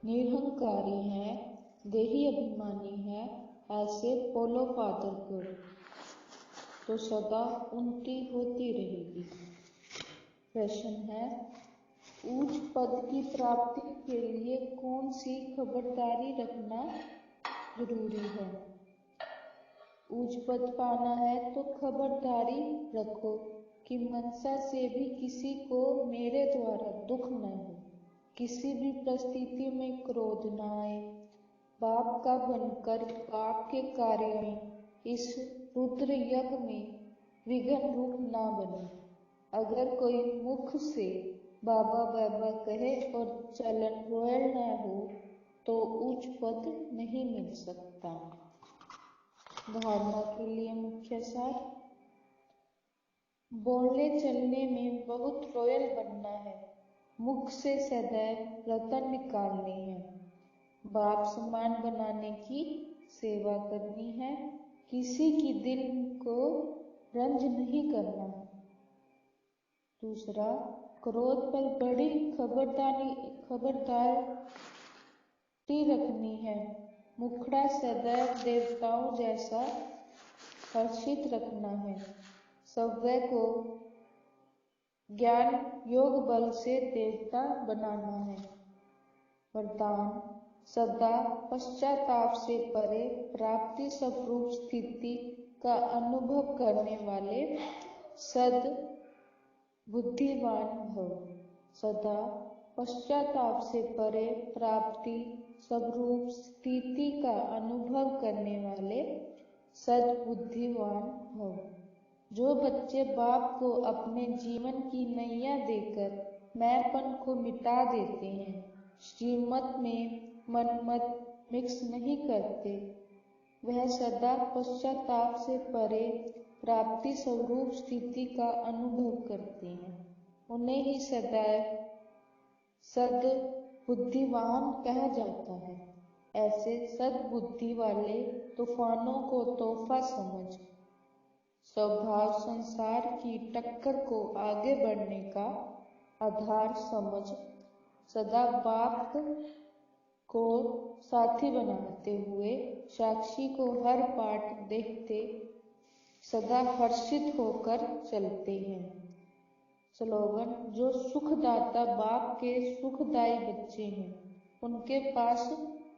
निरहंकारी हैं, देही अभिमानी हैं, ऐसे पोलो फादर को तो सदा उल्टी होती रहेगी। प्रश्न है, ऊंच पद की प्राप्ति के लिए कौन सी खबरदारी रखना जरूरी है? ऊंच पद पाना है तो खबरदारी रखो कि मनसा से भी किसी को मेरे द्वारा दुख न हो, किसी भी परिस्थिति में क्रोध न आए, बाप का बनकर बाप के कार्य में इस रुद्र यज्ञ में विघ्न रूप न बने। अगर कोई मुख से बाबा बाबा कहे और चलन रोयल न हो तो उच्च पद नहीं मिल सकता। धारणा के लिए मुख्य सार, बोलने चलने में बहुत रॉयल बनना है, मुख से सदैव रतन निकालने हैं, बाप समान बनाने की सेवा करनी है, किसी की दिल को रंज नहीं करना है। दूसरा, क्रोध पर बड़ी खबरदारी रखनी है, मुखड़ा सदैव देवताओं जैसा हर्षित रखना है, सव्य को ज्ञान योग बल से देवता बनाना है। वरदान, सदा पश्चाताप से परे प्राप्ति स्वरूप स्थिति का अनुभव करने वाले सद बुद्धिवान भव। सदा पश्चाताप से परे प्राप्ति स्वरूप स्थिति का अनुभव करने वाले सद्बुद्धिवान भव। जो बच्चे बाप को अपने जीवन की नैया देकर मैंपन को मिटा देते हैं, श्रीमत में मनमत मिक्स नहीं करते, वह सदा पश्चाताप से परे प्राप्ति स्वरूप स्थिति का अनुभव करते हैं। उन्हें ही सदैव सद्बुद्धिवान कहा जाता है। ऐसे सद्बुद्धि वाले तूफानों को तोहफा समझ, स्वभाव संसार की टक्कर को आगे बढ़ने का आधार समझ, सदा बाप को साथी बनाते हुए साक्षी को हर पाठ देखते सदा हर्षित होकर चलते हैं। स्लोगन, जो सुखदाता बाप के सुखदायी बच्चे हैं, उनके पास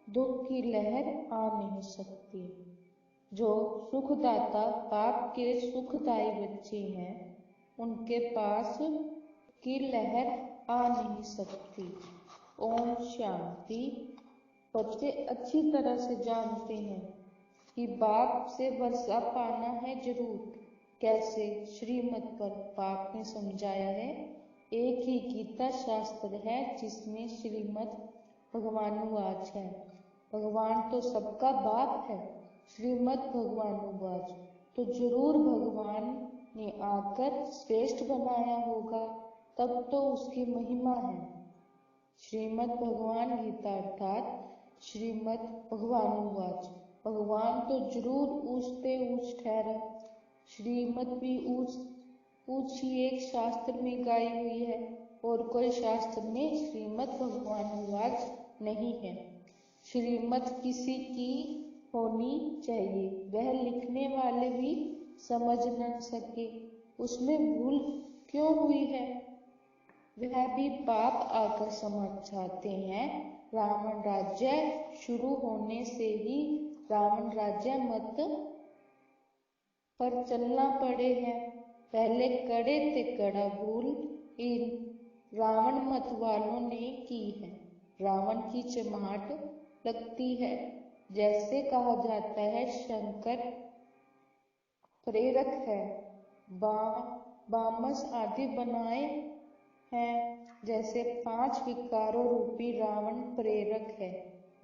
दुख की लहर आ नहीं सकती। जो सुखदाता बाप के सुखदायी बच्चे हैं, उनके पास की लहर आ नहीं सकती। ओम शांति। बच्चे अच्छी तरह से जानते हैं कि बाप से वर्षा पाना है जरूर। कैसे? श्रीमत पर बाप ने समझाया है। एक ही गीता शास्त्र है जिसमें श्रीमत भगवानुवाच है। भगवान तो सबका बाप है, श्रीमत भगवानुवाच तो जरूर भगवान ने आकर श्रेष्ठ बनाया होगा, तब तो उसकी महिमा है। श्रीमद भगवान गीता अर्थात श्रीमद भगवानुवाच, भगवान तो जरूर ऊंचते ऊंच ठहरा। श्रीमत भी ऊंच ही एक शास्त्र में गाई हुई है और कोई शास्त्र में श्रीमद भगवानुवाच नहीं है। श्रीमत किसी की होनी चाहिए, वह लिखने वाले भी समझ न सके उसमें भूल क्यों हुई है, वह भी बाप आकर समझाते हैं। रावण राज्य शुरू होने से ही रावण राज्य मत पर चलना पड़े हैं। पहले कड़े ते कड़ा भूल इन रावण मत वालों ने की है। रावण की चमाट लगती है। जैसे कहा जाता है शंकर प्रेरक है, बामस आदि बनाए हैं, जैसे 5 विकारों रूपी रावण प्रेरक है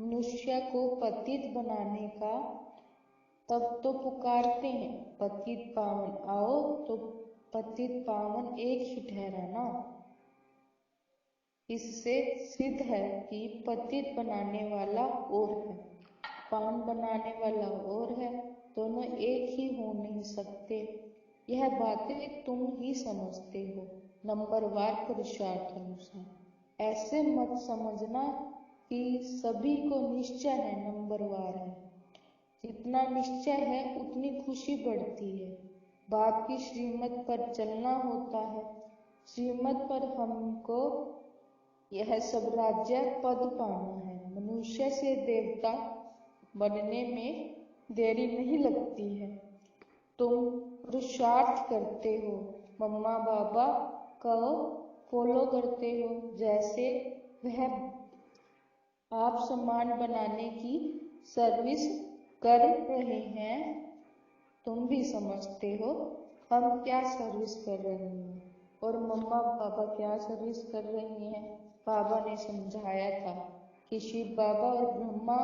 मनुष्य को पतित बनाने का। तब तो पुकारते हैं पतित पावन आओ, तो पतित पावन एक ही ठहरा ना। इससे सिद्ध है कि पतित बनाने वाला और है, पावन बनाने वाला और है, दोनों एक ही हो नहीं सकते। यह बातें तुम ही समझते हो नंबरवार पुरुषार्थ अनुसार। ऐसे मत समझना कि सभी को निश्चय है, नंबरवार है। जितना निश्चय है उतनी खुशी बढ़ती है। बाप की श्रीमत पर चलना होता है। श्रीमत पर हमको यह सब राज्य पद पाना है। मनुष्य से देवता बनने में देरी नहीं लगती है। तुम पुरुषार्थ करते हो, मम्मा बाबा को फॉलो करते हो, जैसे वह आप सम्मान बनाने की सर्विस कर रहे हैं। तुम भी समझते हो हम क्या सर्विस कर रहे हैं और मम्मा पापा क्या सर्विस कर रहे हैं। बाबा ने समझाया था कि शिव बाबा और ब्रह्मा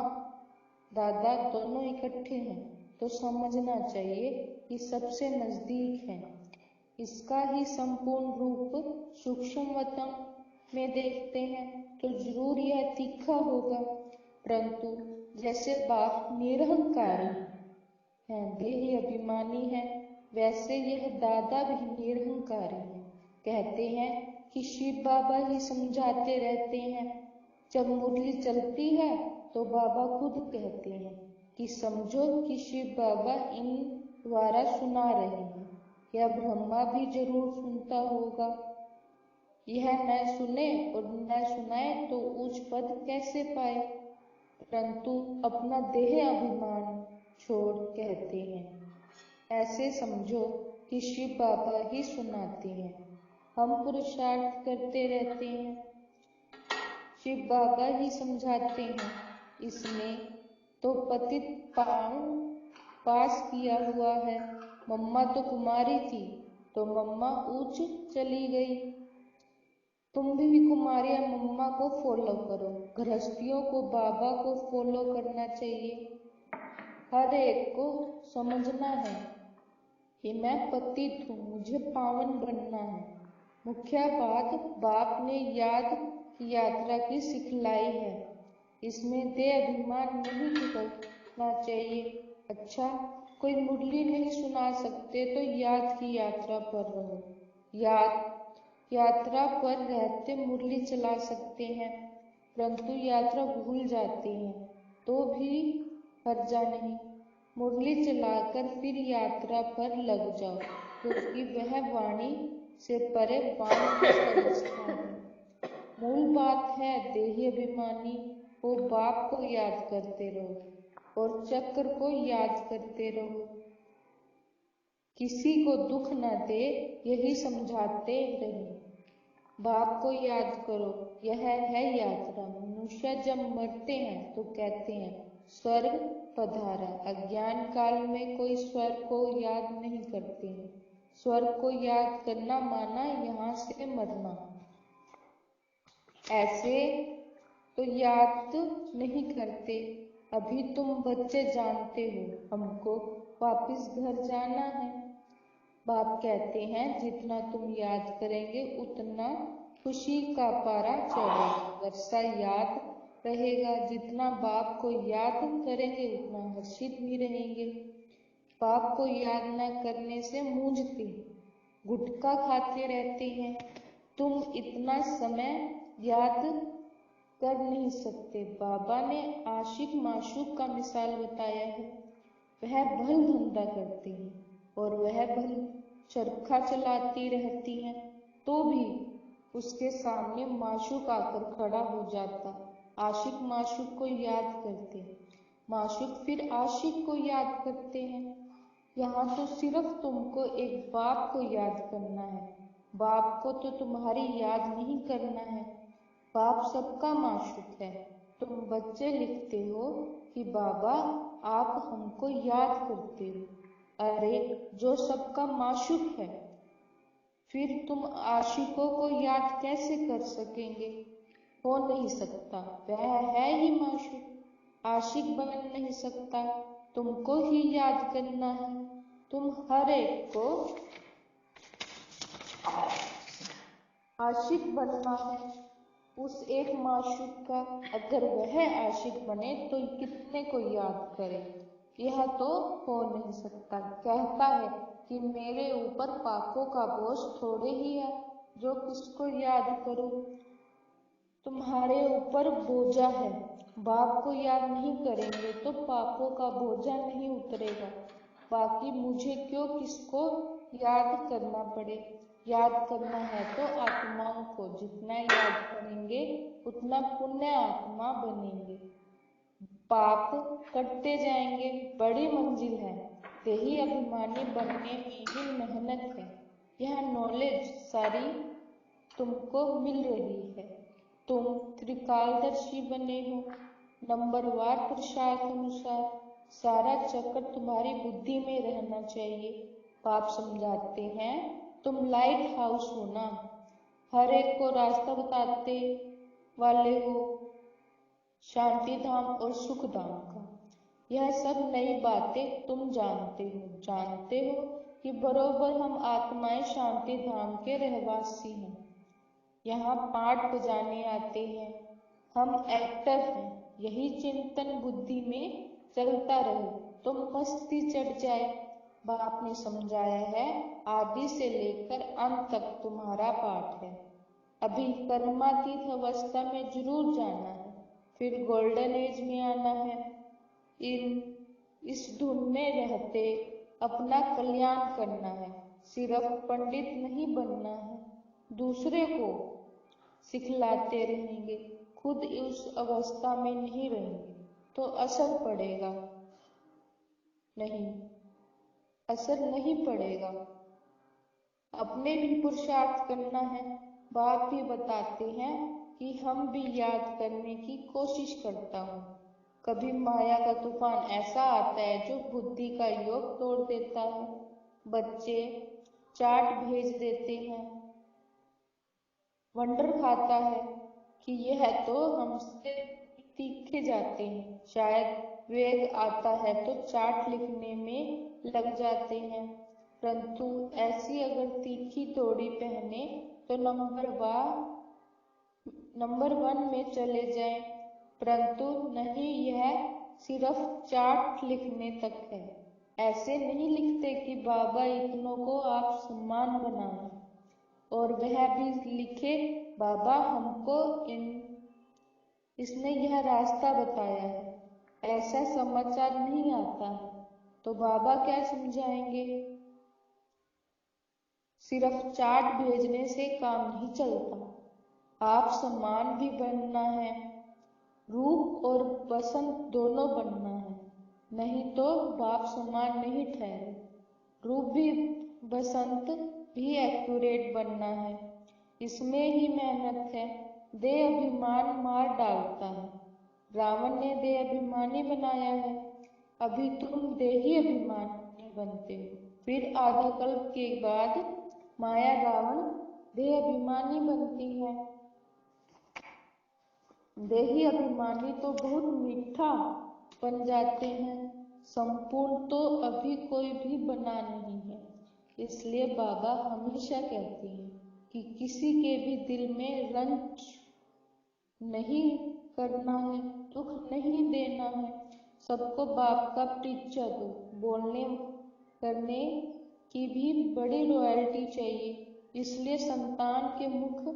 दादा दोनों इकट्ठे हैं, तो समझना चाहिए कि सबसे नजदीक हैं। इसका ही संपूर्ण रूप सूक्ष्मतम में देखते हैं तो जरूर यह तीखा होगा, परंतु जैसे बाप निरहंकारी है, देही अभिमानी है, वैसे यह दादा भी निरहंकारी है। कहते हैं कि शिव बाबा ही समझाते रहते हैं। जब मुरली चलती है तो बाबा खुद कहते हैं कि समझो कि शिव बाबा इन द्वारा सुना रहे हैं। यह ब्रह्मा भी जरूर सुनता होगा। यह न सुने और न सुनाए तो उच्च पद कैसे पाए, परंतु अपना देह अभिमान छोड़ कहते हैं। ऐसे समझो कि शिव बाबा ही सुनाते हैं, हम पुरुषार्थ करते रहते हैं। शिव बाबा ही समझाते हैं। इसने तो पतित पास किया हुआ है। मम्मा तो कुमारी थी तो मम्मा ऊंच चली गई। तुम भी कुमारियां मम्मा को फॉलो करो। गृहस्थियों को बाबा को फॉलो करना चाहिए। हर एक को समझना है कि मैं पतित हूँ, मुझे पावन बनना है। मुख्य बात बाप ने याद की यात्रा की सिखलाई है। इसमें देह अभिमान नहीं निकलना चाहिए। अच्छा, कोई मुरली नहीं सुना सकते तो याद की यात्रा पर रहो। यात्रा पर रहते मुरली चला सकते हैं, परंतु यात्रा भूल जाते हैं तो भी हर्जा नहीं। मुरली चलाकर फिर यात्रा पर लग जाओ, क्योंकि वह वाणी से परे वाणी की अवस्था है। मूल बात है देही अभिमानी को बाप को याद करते रहो और चक्र को याद करते रहो। किसी को दुख न दे, यही समझाते रहे। बाप को याद करो, यह है यात्रा। मनुष्य जब मरते हैं तो कहते हैं स्वर्ग पधारा। अज्ञान काल में कोई स्वर्ग को याद नहीं करते हैं। स्वर्ग को याद करना माना यहाँ से मरना। ऐसे तो याद नहीं करते। अभी तुम बच्चे जानते हो हमको वापिस घर जाना है। बाप कहते हैं जितना तुम याद करेंगे उतना खुशी का पारा चढ़ेगा, वर्षा याद रहेगा। जितना बाप को याद करेंगे उतना हर्षित भी रहेंगे। बाप को याद न करने से मूंझते, गुटखा खाते रहते हैं। तुम इतना समय याद कर नहीं सकते। बाबा ने आशिक माशूक का मिसाल बताया है। वह भल धंधा करते हैं और वह भल चरखा चलाती रहती हैं, तो भी उसके सामने माशूक आकर खड़ा हो जाता। आशिक माशूक को याद करते, माशूक फिर आशिक को याद करते हैं। यहाँ तो सिर्फ तुमको एक बाप को याद करना है। बाप को तो तुम्हारी याद नहीं करना है। बाप सबका माशूक है। तुम बच्चे लिखते हो कि बाबा आप हमको याद करते हो। अरे जो सबका माशूक है, फिर तुम आशिकों को याद कैसे कर सकेंगे? हो नहीं सकता, वह है ही माशूक। आशिक बन नहीं सकता, तुमको ही याद करना है। तुम हर एक को आशिक बनना है उस एक माशूक का। अगर वह आशिक बने तो कितने को याद करे? यह तो हो नहीं सकता। कहता है कि मेरे ऊपर पापों का बोझ थोड़े ही है, जो किसको याद करूं। तुम्हारे ऊपर बोझा है। बाप को याद नहीं करेंगे तो पापों का बोझा नहीं उतरेगा। बाकी मुझे क्यों किसको याद करना पड़े। याद करना है तो आत्माओं को, जितना याद करेंगे उतना पुण्य आत्मा बनेंगे। पाप कटते जाएंगे, बड़ी मंजिल है। देही अभिमानी बनने में ही मेहनत है। यह नॉलेज सारी तुमको मिल रही है। तुम त्रिकालदर्शी बने हो। नंबरवार पुरुषार्थ अनुसार सारा चक्कर तुम्हारी बुद्धि में रहना चाहिए। बाप समझाते हैं, तुम लाइट हाउस हो ना, हर एक को रास्ता बताते वाले हो, शांति धाम और सुख धाम का। यह सब नई बातें तुम जानते हो कि बरोबर हम आत्माएं शांति धाम के रहवासी हैं। यहाँ पाठ बजाने आते हैं, हम एक्टर हैं। यही चिंतन बुद्धि में चलता रहे तो मस्ती चढ़ जाए। बाप ने समझाया है, आदि से लेकर अंत तक तुम्हारा पाठ है। अभी कर्मातीत अवस्था में जरूर जाना है, फिर गोल्डन एज में आना है। इस धुन में रहते अपना कल्याण करना है। सिर्फ पंडित नहीं बनना है, दूसरे को सिखलाते रहेंगे, खुद उस अवस्था में नहीं रहेंगे तो असर नहीं पड़ेगा। अपने भी पुरुषार्थ करना है। बाप भी बताते हैं कि हम भी याद करने की कोशिश करता हूँ। कभी माया का तूफान ऐसा आता है जो बुद्धि का योग तोड़ देता है। बच्चे चाट भेज देते हैं, वंडर खाता है कि यह तो हमसे तीखे जाते हैं। शायद वेग आता है तो चाट लिखने में लग जाते हैं, परंतु ऐसी अगर तीखी तोड़ी पहने तो नंबर 1 में चले जाएं, परंतु नहीं, यह सिर्फ चाट लिखने तक है। ऐसे नहीं लिखते कि बाबा इतनों को आप सम्मान बनाएं और वह भी लिखे, बाबा हमको इसने यह रास्ता बताया है। ऐसा समाचार नहीं आता है तो बाबा क्या समझाएंगे। सिर्फ चाट भेजने से काम नहीं चलता। आप सम्मान भी बनना है, रूप और बसंत दोनों बनना है, नहीं तो बाप समान नहीं ठहरे। रूप भी बसंत भी एक्यूरेट बनना है, इसमें ही मेहनत है। देह अभिमान मार डालता है। रावण ने देह अभिमानी बनाया है, अभी तुम देही अभिमानी बनते हो। फिर आधा कल्प के बाद माया रावण देह अभिमानी बनती है। देही अभिमानी तो बहुत मीठा बन जाते हैं, संपूर्ण तो अभी कोई भी बना नहीं है। इसलिए बाबा हमेशा कहते हैं कि किसी के भी दिल में रंज नहीं करना है, दुख नहीं देना है। सबको बाप का परिचय दो। बोलने करने की भी बड़ी रॉयल्टी चाहिए, इसलिए संतान के मुख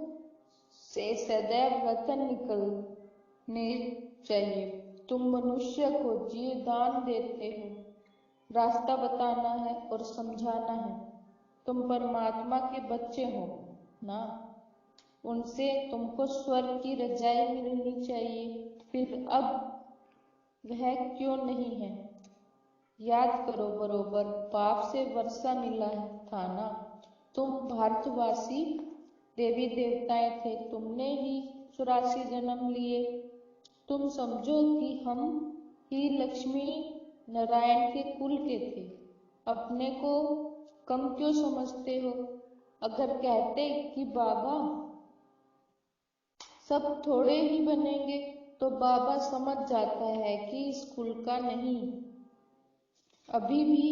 से सदैव रतन निकलने चाहिए। तुम मनुष्य को जीव दान देते हो, रास्ता बताना है और समझाना है। तुम परमात्मा के बच्चे हो ना, उनसे तुमको स्वर्ग की रजाई मिलनी चाहिए। फिर अब वह क्यों नहीं है, याद करो। बरोबर पाप से वर्षा मिला था ना। तुम भारतवासी देवी देवताएं थे, तुमने ही 84 जन्म लिए। तुम समझो कि हम ही लक्ष्मी नारायण के कुल के थे। अपने को कम क्यों समझते हो। अगर कहते कि बाबा सब थोड़े ही बनेंगे तो बाबा समझ जाता है कि इस कुल का नहीं। अभी भी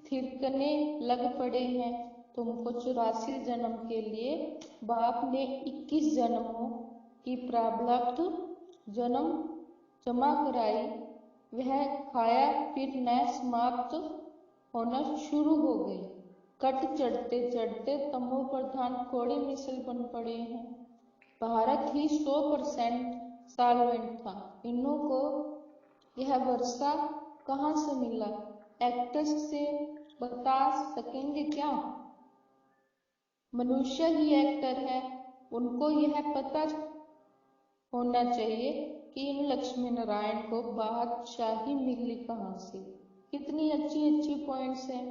थिरकने लग पड़े हैं। तुमको 84 जन्म के लिए बाप ने 21 जन्मों की प्रारब्ध जन्म जमा कराई। वह खाया, फिर नया समाप्त होना शुरू हो गई। कट चढ़ते चढ़ते तमो प्रधान कोड़े मिसल बन पड़े हैं। भारत ही 100% सॉल्वेंट था। इन्हों को यह वर्षा कहाँ से मिला? एक्टर्स से बता सकेंगे क्या? मनुष्य ही एक्टर है, उनको यह पता होना चाहिए कि इन लक्ष्मी नारायण को बादशाही मिली कहाँ से। कितनी अच्छी अच्छी पॉइंट्स हैं।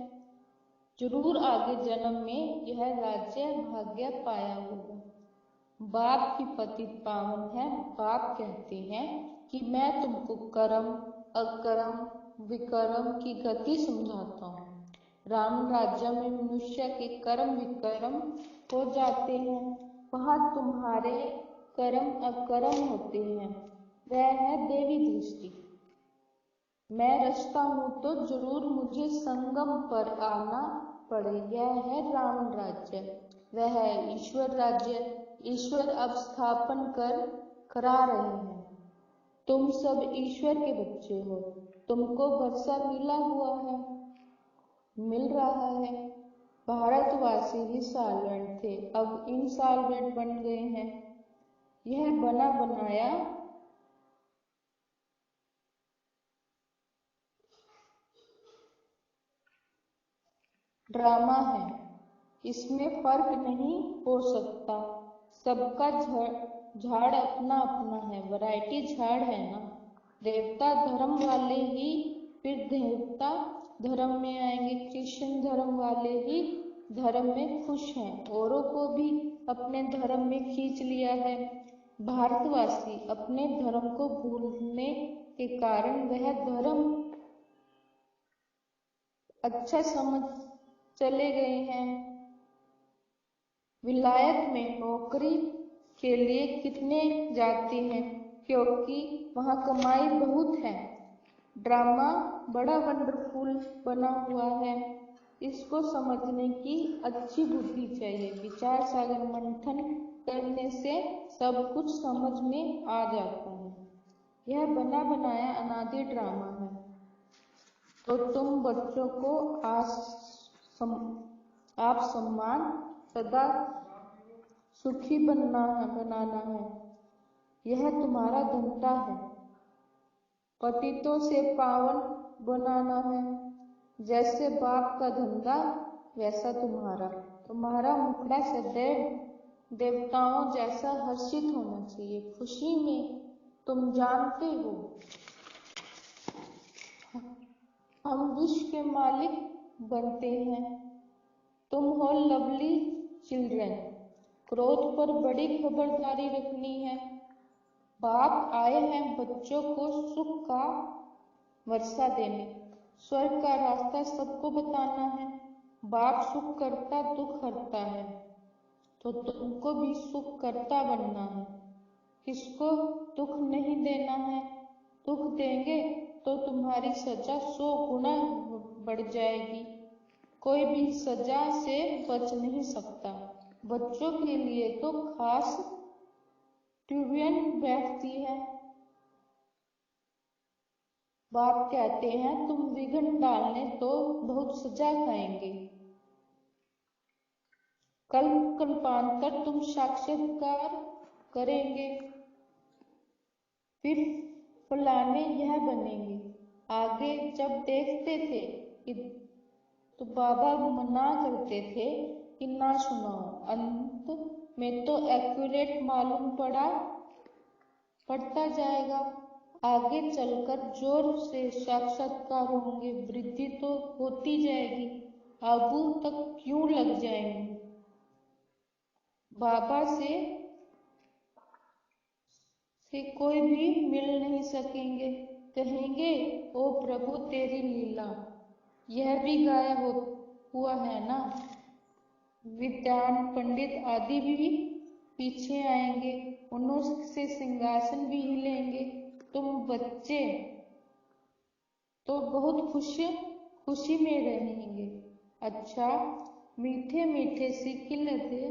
जरूर आगे जन्म में यह राज्य भाग्य पाया होगा। बाप की पतित पावन है। बाप कहते हैं कि मैं तुमको कर्म अकर्म विकर्म की गति समझाता हूँ। राम राज्य में मनुष्य के कर्म विकर्म हो जाते हैं, वहाँ तुम्हारे कर्म अकर्म होते हैं। वह है देवी दृष्टि। मैं रचता हूँ तो जरूर मुझे संगम पर आना पड़े। यह है रावण राज्य, वह है ईश्वर राज्य। ईश्वर अब स्थापन करा रहे हैं। तुम सब ईश्वर के बच्चे हो। तुमको वर्षा मिल रहा है। भारतवासी ही सॉल्वेंट थे, अब इनसॉल्वेंट बन गए हैं। यह बना बनाया ड्रामा है, इसमें फर्क नहीं हो सकता। सबका झाड़ अपना अपना है, वैरायटी झाड़ है ना। देवता धर्म वाले ही फिर देवता धर्म में आएंगे। क्रिश्चियन धर्म वाले ही धर्म में खुश हैं, औरों को भी अपने धर्म में खींच लिया है। भारतवासी अपने धर्म को भूलने के कारण वह धर्म अच्छा समझ चले गए हैं। विलायत में नौकरी के लिए कितने जाते हैं, क्योंकि वहाँ कमाई बहुत है। ड्रामा बड़ा वंडरफुल बना हुआ है। इसको समझने की अच्छी बुद्धि चाहिए। विचार सागर मंथन करने से सब कुछ समझ में आ जाता है। यह बना बनाया अनादि ड्रामा है। तो तुम बच्चों को आप सम्मान सदा सुखी बनाना है। यह तुम्हारा धंधा है। पतितों से पावन बनाना है। जैसे बाप का धंधा वैसा तुम्हारा मुखड़ा सदैव देवताओं जैसा हर्षित होना चाहिए। खुशी में तुम जानते हो हम विश्व के मालिक बनते हैं। तुम हो लवली चिल्ड्रन। क्रोध पर बड़ी खबरदारी रखनी है। बाप आए हैं बच्चों को सुख का वर्षा देने। स्वर्ग का रास्ता सबको बताना है। बाप सुख करता दुख हरता है, तो तुमको भी सुख करता बनना है। किसको दुख नहीं देना है। दुख देंगे तो तुम्हारी सजा 100 गुना बढ़ जाएगी। कोई भी सजा से बच नहीं सकता। बच्चों के लिए तो खास ट्यूबियन बैठती है। बाप कहते हैं तुम विघ्न डालने तो बहुत सजा खाएंगे। कल कल्पांतर तुम साक्षात्कार करेंगे, फिर फलाने यह बनेंगे। आगे जब देखते थे कि तो बाबा मना करते थे कि ना सुनाओ। अंत में तो एक्यूरेट मालूम पड़ता जाएगा। आगे चलकर जोर से साक्षात्कार होंगे। वृद्धि तो होती जाएगी। आबू तक क्यों लग जाएंगे। बाबा से कोई भी मिल नहीं सकेंगे। कहेंगे ओ प्रभु तेरी लीला। यह भी गाया हुआ है ना। विद्वान पंडित आदि भी पीछे आएंगे, उन्हों से सिंहासन भी हिलेंगे। तुम बच्चे तो बहुत खुशी में रहेंगे। अच्छा, मीठे मीठे सिकिलते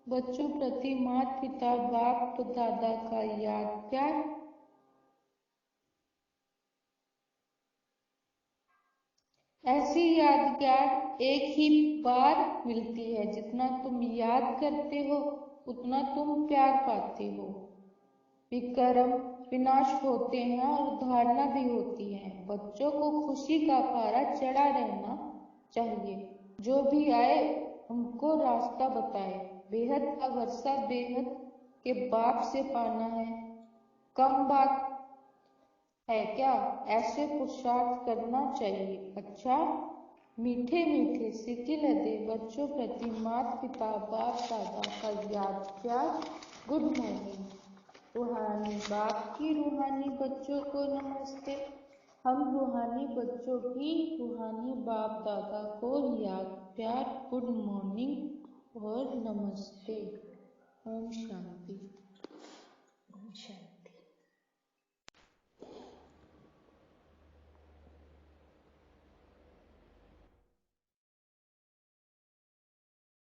बच्चों प्रति माता पिता बाप दादा का याद प्यार। ऐसी यादगार एक ही बार मिलती है। जितना तुम याद करते हो उतना तुम प्यार पाते हो। विक्रम विनाश होते हैं और धारणा भी होती है। बच्चों को खुशी का पारा चढ़ा रहना चाहिए। जो भी आए उनको रास्ता बताए। बेहद का वर्षा बेहद के बाप से पाना है, कम बात है क्या? ऐसे पुरुषार्थ करना चाहिए। अच्छा, मीठे मीठे शीतल हृदय बच्चों प्रति माता पिता बाप दादा का याद प्यार, गुड मॉर्निंग। रूहानी बाप की रूहानी बच्चों को नमस्ते। हम रूहानी बच्चों की रूहानी बाप दादा को याद प्यार, गुड मॉर्निंग और नमस्ते। ओम शांति। ओम शांति।